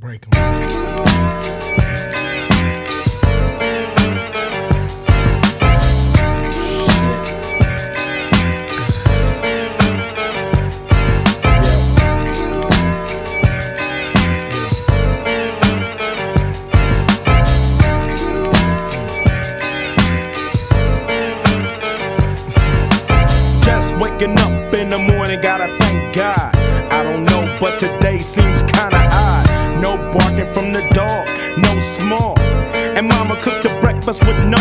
Break 'em. Just waking up in the morning, gotta thank God. I don't know, but today seems kinda odd. No barking from the dog, no small. And mama cooked the breakfast with no